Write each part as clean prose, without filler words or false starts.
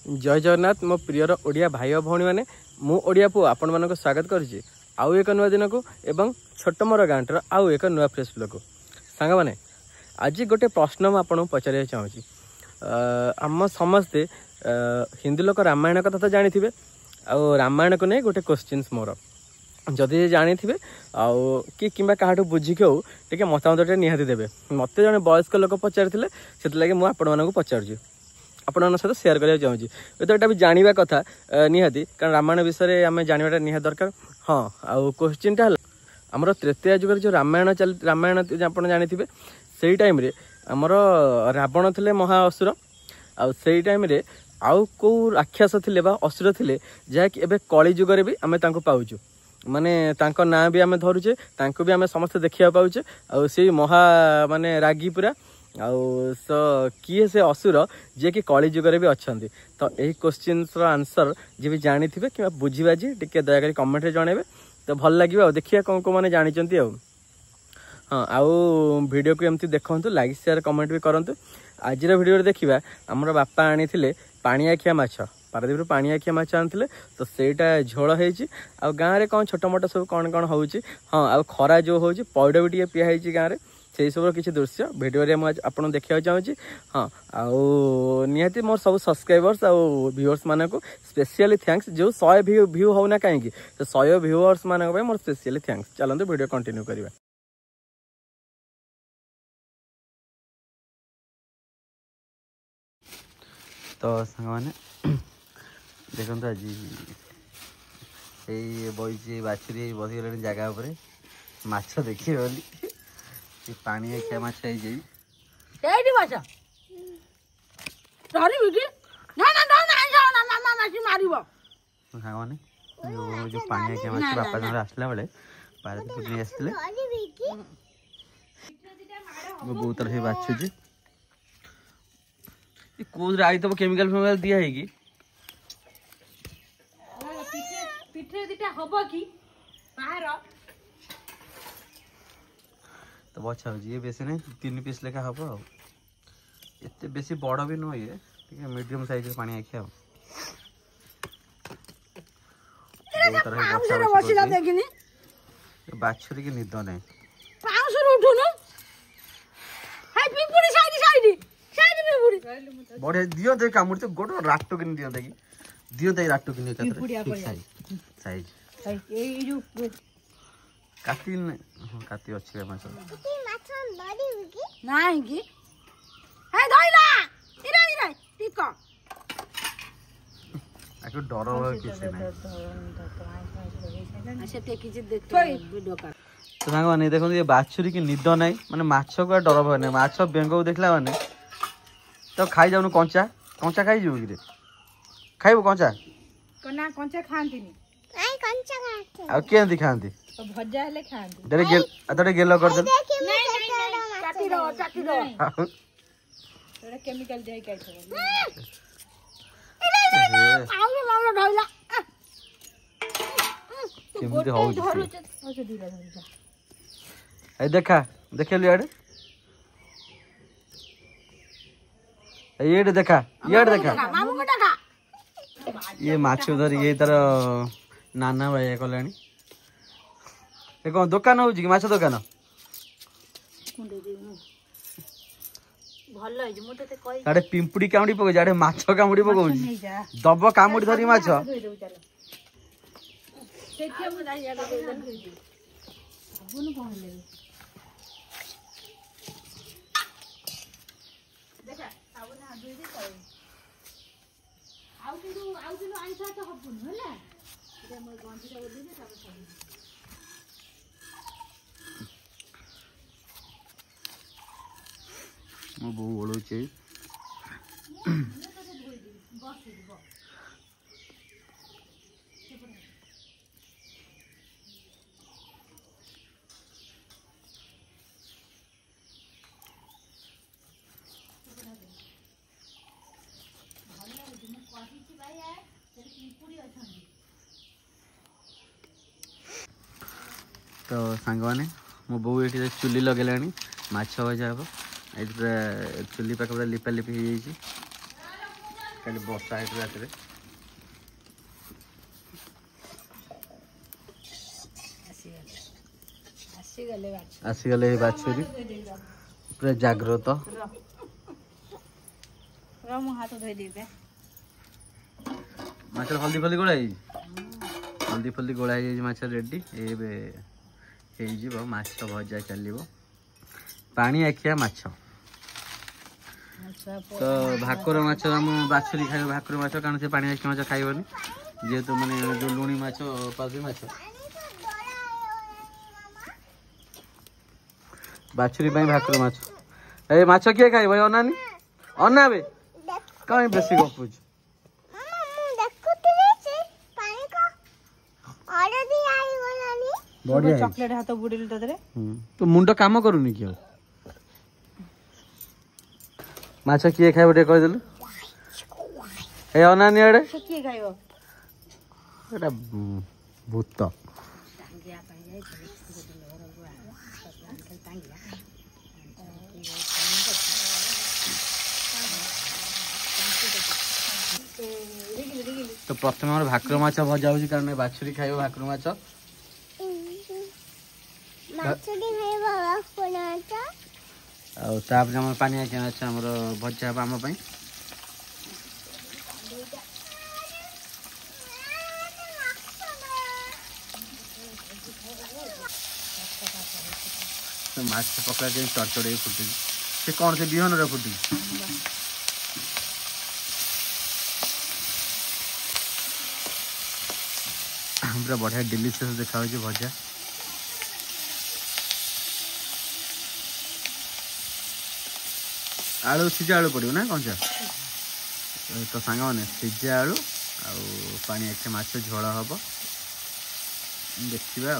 जय जगन्नाथ मो प्रियर ओडिया भाई और भौणी मैंने मु ओडिया पु आपण मानक स्वागत करुच्ची आउ एक नुआ दिन को एवं छोट मोर गाँटर आउ एक नुआ फ्रेश ब्लॉग को सांग मैंने आज गोटे प्रश्न मुझे आपको पचार चाहूँगी आम समस्ते हिंदू लोक रामायण कथा तो जानी थे आउ रामायण को नहीं गोटे क्वेश्चन मोर जदि जानी थे कि क्या बुझिक हो टे मतामत निहाती देवे मत जड़े वयस्क लोक पचार से मुझे पचार आपण सहित सेयार करने चाहूँगी तो यहाँ भी जानवा कथा निहाती कारण रामायण विषय आम जानवाटा निहाती दरकार हाँ आउ क्वेश्चनटा आमर त्रेतया जुगर जो रामायण आप जानी से टाइम आमर रावण थे महाअसुर आउ से टाइम आउ कौ राक्षस थे असुर थे जहाँकि एवं कली जुगर भी आम पाचु माने तांको ना भी आम धरुचे तांको भी आम समस्त देखा पाचे आउ से महा माने रागी पूरा आउ किए से असुर जे कि कली जुगर भी अच्छा तो यही क्वेश्चन आंसर जी भी जानी थे कि बुझा जी टे दयाकोरी कमेंट जनइबे तो भल लगे देखिए कौन कौन मैंने जानते हाँ आउ वीडियो को एमती देखु लाइक शेयर कमेंट भी करूँ आज वीडियो देखा आमर बापा आनी पाणियाखिया माछ पारादीप पाणियाखिया माछ आनी तो सेटा झोल होती गाँव में कौन छोट मोट सब कौन कौन हो हाँ आ खरा जो हो पैड भी टे पिया गाँव में से सब किसी दृश्य भिडियो मुझे आपको देखा चाहूँगी हाँ आउ निहाती मोर सब सब्सक्राइबर्स आउ व्यूअर्स मान को स्पेशली थैंक्स जो 100 व्यू होना कहीं तो 100 व्यूअर्स मान मोर स्पेशली थैंक्स चलते वीडियो कंटिन्यू करवा तो सांग मैंने देखो आज बही बाछुरी बसीगले जगह उपर माछ देखिए बोली पानी आखिया माछ माने जो पानी आखिया माछ बापा जन आसला बेले पारादीप नहीं आसते बहुत तरह से बाछुची कौन आई तो केमिकल फेमिकल दिया है कि पिठे दिटा हबो कि बाहर तो बचा ये बेसी नहीं 3 पीस लेखा हम एत बेसी बड़ भी नुह ये मीडियम साइज पानी आखिया बाछुरी की निद नहीं बढ़िया दियो कामुड़ तो गोटे राटो कि दियो राटो कि साइज काटी काटी अच्छी माछ नहीं कि हे धइला इरे इरे ठीक आको डर किसी नहीं से टेकी जे देख वीडियो का तो सांग माने देखो ये बाछुरी की निद नहीं माने माछ को डर भय नहीं माछ बेंग को देखला माने तो खाई जाउनु कंचा कंचा खाई जाउ कि खाइबो कंचा कोना कंचा खांतीनी आई कंचा खाते आ केंदी खांती तो भजा हेले खांती डरे गेल अतडे गेलो कर दे नहीं चाटी दो थोड़ा केमिकल जाई काई छो आउ मामला ढोला केमिति हो अच्छा धीरे धीरे ए देखा देखेलु याडे ये देखा मामू को देखा ये माछ उधर ये तार नाना भाई कल्याणी ये कौन दुकान हो माछ दुकान साढ़े पिंपुड़ी कामुड़ी पक जाड़े माछ कामुड़ी पक दब कामुड़ी धरी माछ मो बो ओळुचे तो सांग मैंने मो बो ये चुली लगे माछ भजा हम ये चुली पाख पूरा लिपा लिपि हो कल बर्षा है रात आसीगले बाछुरी पूरा जागृत माछ हल्दी फल्दी गोला हल्दी फल्दी गोला माछ रेडी ए माछ भजा चलो पानी आखिया माछ तो भाकुर माछ आम बाछुरी खाए भाकुर माछ कारण से पानी आखिया माछ खाइबनी जेहेतु माने जो लुणी माछ पाजी माछ बाछुरी भाकुर माछ ए माछ किए खाइब अनानी अनाबे कहीं बेसी गपुच चॉकलेट हाथ बुड़ेल तो मुंड काम करूनी कि माछ किए खाइब टे कहदेलु ए अनानी आड़े किए खाइब एटा भूत तो प्रथम आम भाकुर माछ भजा हो कारण बाछुरी खाइब भाकुर माछ आपर आम पानी आखिया माछ आमर भजा हम आम माछ पकड़ा चढ़चड़ फुटी से कौन से बिहन फुटी पूरा बढ़िया डिलीशियस देखा भजा आलू सीजा आलू पड़ो ना कंचा तो सांग मैंने सीजा आलू पानी आखिया माछ झोल हम देखा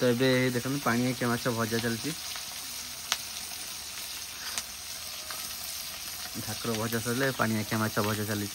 तो ये देखो पानी आखिया माछ भजा चलती ठाकुर भजा सरले पानी आखिया माछ भजा चली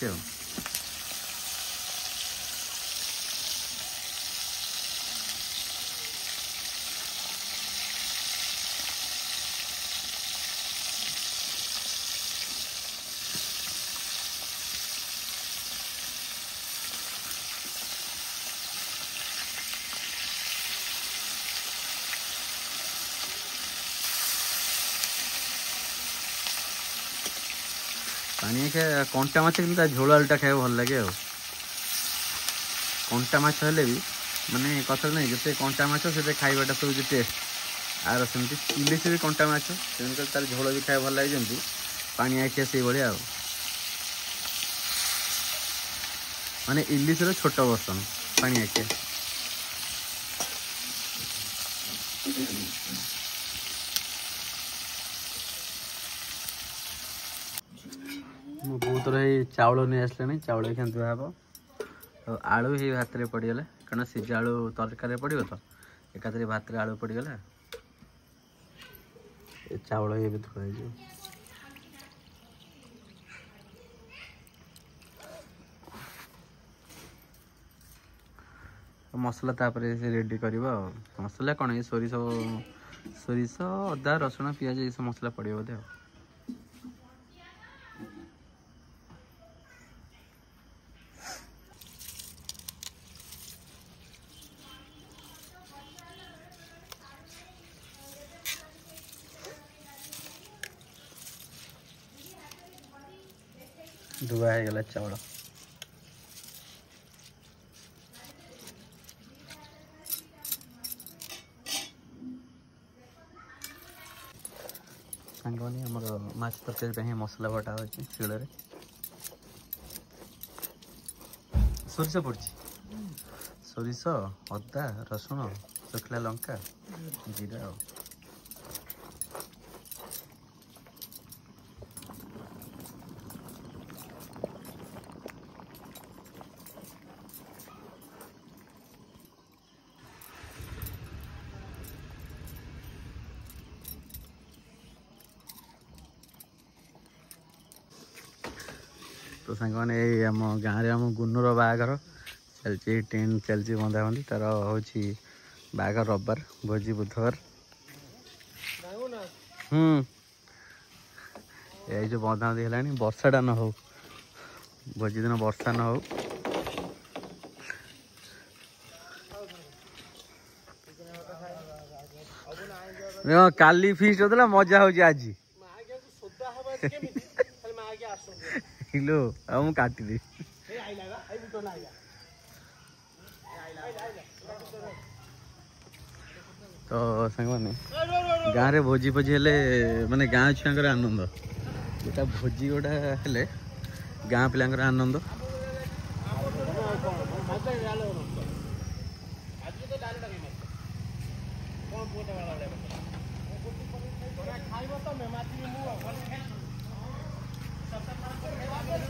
पानी आखिया कंटा माछ कि झोल आलूटा खाए भल लगे कंटा माछ हेले भी माने कथा नहीं जिते कंटा माछ से खाइबाटा सब टेस्ट आर सेमती इलिश भी कंटा माछ तेणुकर तार झोल भी खाए भल लगे जमी पानी आखिया से भाया माने इलिश छोट वर्सन पानी आखिया बहुत रही चाउल नहीं आसले चाउल खाते हम आलू ही भात में पड़गला कारण सीजा आलू तरकारी पड़ो तो एकाथरे भात में आलू पड़गला चाउल ये भी थोड़ा मसला तापर से रेडी कर मसला कौन ये सोरिष अदा रसुण पियाज ये सब मसला पड़े बोधे धुआ हो गला चाउल सांगने आमर माछ तरकारी मसला बटा अच्छे शिल सोरिष पड़ी सोरिष अदा रसुण शुखला लंका ଜିରା ଆଉ तो सांग मैंने आम गाँव आम गुनुर बाहागर चलती टेंट चलती बंधाबंधी तार हूँ बाहागर रविवार भोजी बुधवार ये जो बंधाबंधी है वर्षाटा न हो भोजी दिन वर्षा न हो काली फिस्ट होता मजा हो आज हिलो अब मुझे काटिदी तो सांग मैंने गाँव में भोजी भोजी हेले माने गाँव छुआ आनंद गोटा भोजी गोटा हेले गाँ पिलांकर आनंद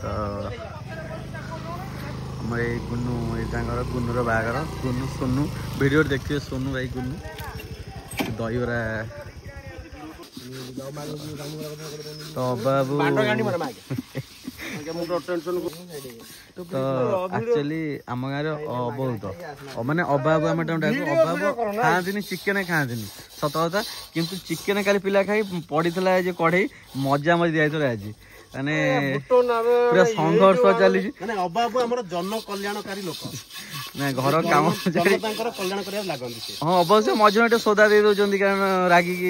तो आम ये गुनु ये गुनुर बाहागर गुनु सोनू वीडियो देखिए सोनू भाई गुनु दहीबरा तो बाबू तो एक्चुअली आम गाँव बहुत माने अबाबू आम अबाबू खाती चिकेन खाती सत कथा किंतु चिकेन काली पिला खाई पड़ी कढ़ई मजा मजा दिया आज माने पूरा संघर्ष चली अबाबू आम जन कल्याणकारी लोक ना घर काम कल्याण कर लगती हाँ अवश्य मझे टे सोदा दे दौरान कारण रागिकी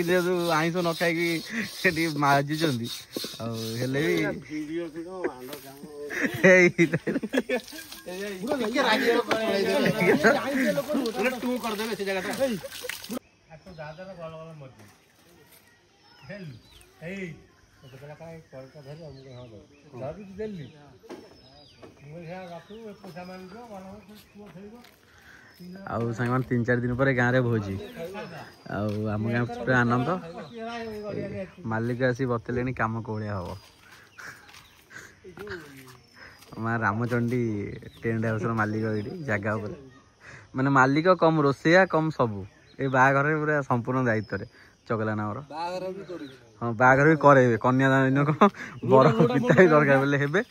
आईस न खाई माजुंट आउ सांग 3-4 दिन पर गाँव में भोजी आम गाँव पूरा आनंद मालिक आसी बतले कम कौलिया हम माँ रामचंडी टेंट हाउस मालिक ये जगह पर माने मालिक कम रोसैया कम सबू ये बाहागर पूरा संपूर्ण दायित्व चगला नाम हाँ बाहागर भी करे कन्यादान बर पिता भी दरकार बोले हेबे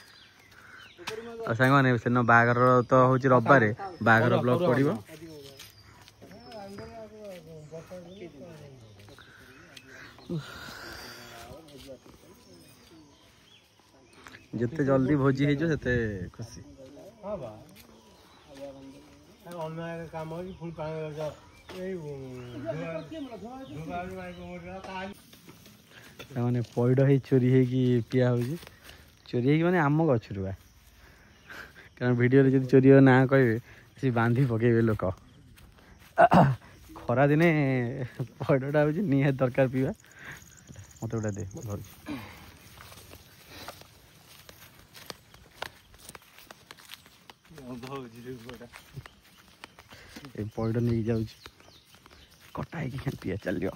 सांग मैंने से बाहागर तो हूँ रविवार बाहागर ब्लॉग पड़ो जिते जल्दी भोजी हो खुशी मैंने पैड है चोरी है पिया हो चोरी है माने आम गचर कारण वीडियो जो चोरी ना कहे सी बांधी पकड़े लोक खरा दिने पैडटा हूँ निहाती दरकार पीवा मत गोटा दे पैड नहीं जाऊँ कटा है पिया चलो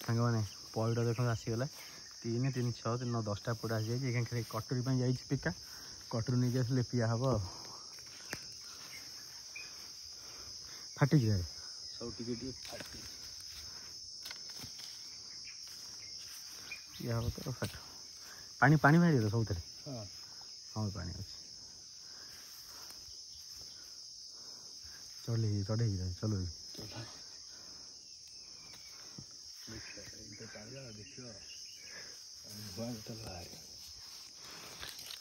सांग मैंने पैड देख आसीगला 3-3 6 3 10टा पैड आसी जाए कटोरी जा पिका कटोरी नहीं आसले पिया हम फाटी सब पिया हम तो फाट पानी पानी बाहर तो सब हाँ पानी अच्छे चढ़े चलो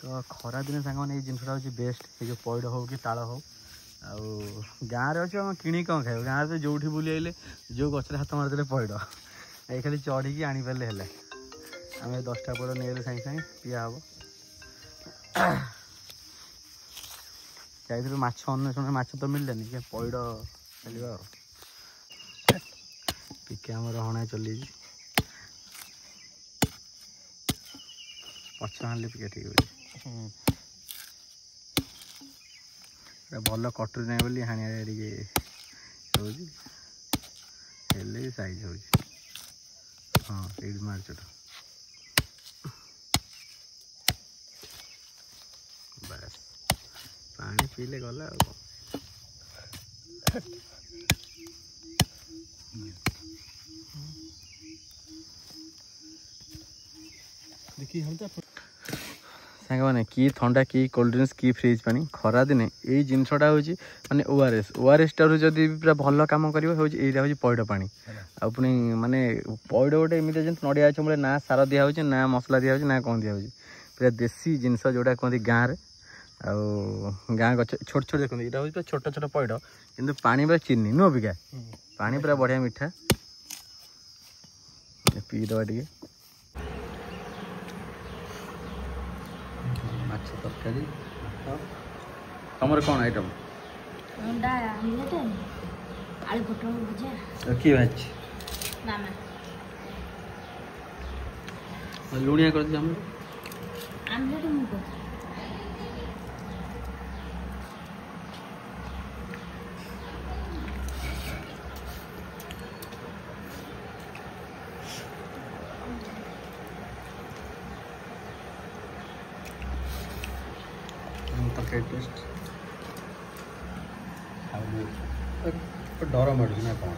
तो खरा दिन सांग मैंने जिनसा हूँ बेस्ट ये जो पैड हो कि ताल हो गाँव अच्छे आम कि कौन खाए गाँव तो जो बुले जो गचर हाथ मारदे पैड ये खाली चढ़ी आनी पारे है आम 10टा पैड नहीं सागे सागे पिया हम जाइए माछ अन्वेषण माछ तो मिललानी क्या पैड चलिए टिके आमर हणा चली पछ हाणिले पिके ठीक भल कटुरी ना बोली हाणिया टे ହେଉଛି ହେଲେ ବି ସାଇଜ୍ ହେଉଛି। ହଁ ଏଇଠି ମାରିଛୋଟ ବାସ୍ ପାଣି ପିଇଲେ ଗଲା ଆଉ କ'ଣ। ସାଙ୍ଗମାନେ କି ଥଣ୍ଡା କି କୋଲ୍ଡ ଡ୍ରିଙ୍କସ୍ କି ଫ୍ରିଜ୍ ପାଣି ଖରା ଦିନେ ଏଇ ଜିନିଷଟା ହେଉଛି ମାନେ ORS ଟାରୁ ଯଦି ପୁରା ଭଲ କାମ କରିବ ହେଉଛି ଏଇଟା ହେଉଛି ପଇଡ଼ ପାଣି। ଆଉ ପୁଣି ମାନେ ପଇଡ଼ ଗୋଟେ ଏମିତି ଯେମିତି ନଡ଼ିଆ ଗଛ ମୂଳେ ନା ସାର ଦିଆହେଉଛି ନା ମସଲା ଦିଆହେଉଛି ନା କ'ଣ ଦିଆହେଉଛି, ପୁରା ଦେଶୀ ଜିନିଷ ଯେଉଁଟା କୁହନ୍ତି ଗାଁରେ। ଆଉ ଗାଁ ଗଛ ଛୋଟ ଛୋଟ ଦେଖନ୍ତୁ ଏଇଟା ହେଉଛି ପୁରା ଛୋଟ ଛୋଟ ପଇଡ଼ କିନ୍ତୁ ପାଣି ପୁରା ଚିନି ନୁହଁ ଅବିକା ପାଣି ପୁରା ବଢ଼ିଆ ମିଠା। ପିଇଦେବା ଟିକେ ମାଛ ତରକାରୀ। ତମର କ'ଣ ଆଇଟମ୍? ଅଣ୍ଡା ଆମଲେଟ, ଆଳୁ ପୋଟଳ ଭଜା। କିଏ ଭାଜିଛି? ମାମା। ଲୁଣିଆ କରିଛି ଆମର ଆମଲେଟ ମୁଁ କରିଛି। ତରକାରୀ ଟେଷ୍ଟ ଆଉ ଡର ମାଡ଼ୁଛି ନା କ'ଣ?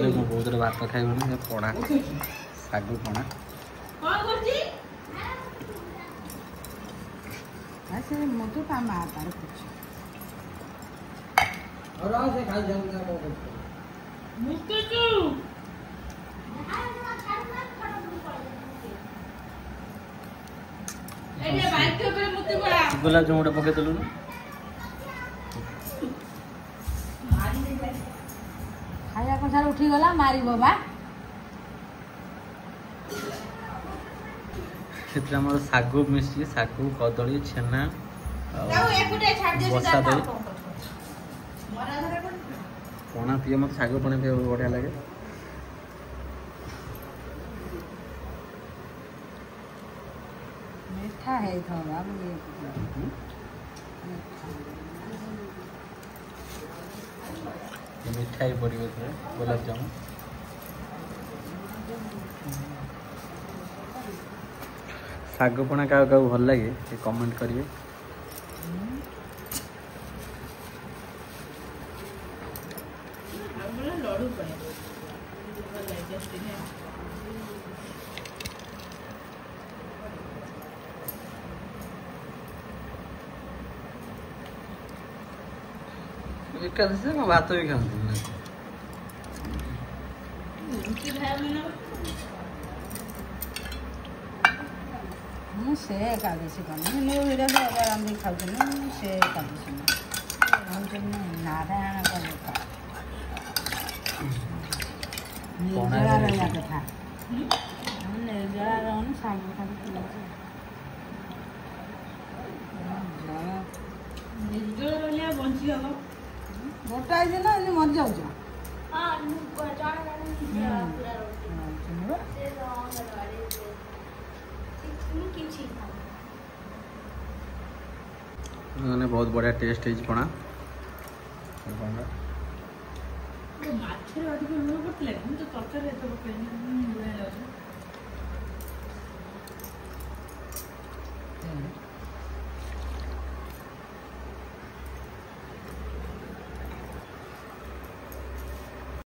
ମୁଁ ବହୁତ ଭାତ ଖାଇବନି ପଣା ଶାଗୁ ପଣା ସେ ମତେ ତା ମା ତାର କିଛି ଗୋଲାପ ଜାମୁ ଗୋଟେ ପକେଇ ଦେଲୁ ଖାଇବା କଥାରେ ଉଠିଗଲା ମାରିବ ବା। ସେଥିରେ ଆମର ଶାଗୁ ମିଶିଛି, ଶାଗୁ କଦଳୀ ଛେନା ବସା ଦହି ପଣା ପିଏ। ମୋତେ ଶାଗୁ ପଣା ପିଇବାକୁ ବଢ଼ିଆ ଲାଗେ। ମିଠା ହେଇଥିବ ମିଠା ବି ପଡ଼ିବ ଏଥିରେ ଗୋଲାପ ଜାମୁ। ଶାଗ ପଣା କାହାକୁ କାହାକୁ ଭଲ ଲାଗେ ସେ କମେଣ୍ଟ କରିବେ। ଏକାଦଶୀ ଭାତ ବି ଖାଆନ୍ତି ମୁଁ ସେ ଏକାଦଶୀ କନି ଏଇଟା ତ ରାନ୍ଧିକି ଖାଉଥିଲି ସେ ଏକାଦଶୀ ନାରାୟଣ କଥା ନିର୍ଜଳା ରହିବା କଥା ନିର୍ଜଳା ରହୁନି ଶାଗ ଖାଲି ନିର୍ଜଳ ରହିଲେ ବଞ୍ଚି ହବ। ଗୋଟାଏ ଦିନ ଏମିତି ମରିଯାଉଛ। ମାନେ ବହୁତ ବଢ଼ିଆ ଟେଷ୍ଟ ହେଇଛି ପଣା। ମାଛରେ ଅଧିକ ଲୁଣ ପଡ଼ିଥିଲା କିନ୍ତୁ ତରକାରୀ ଏତେ ପକେଇନି।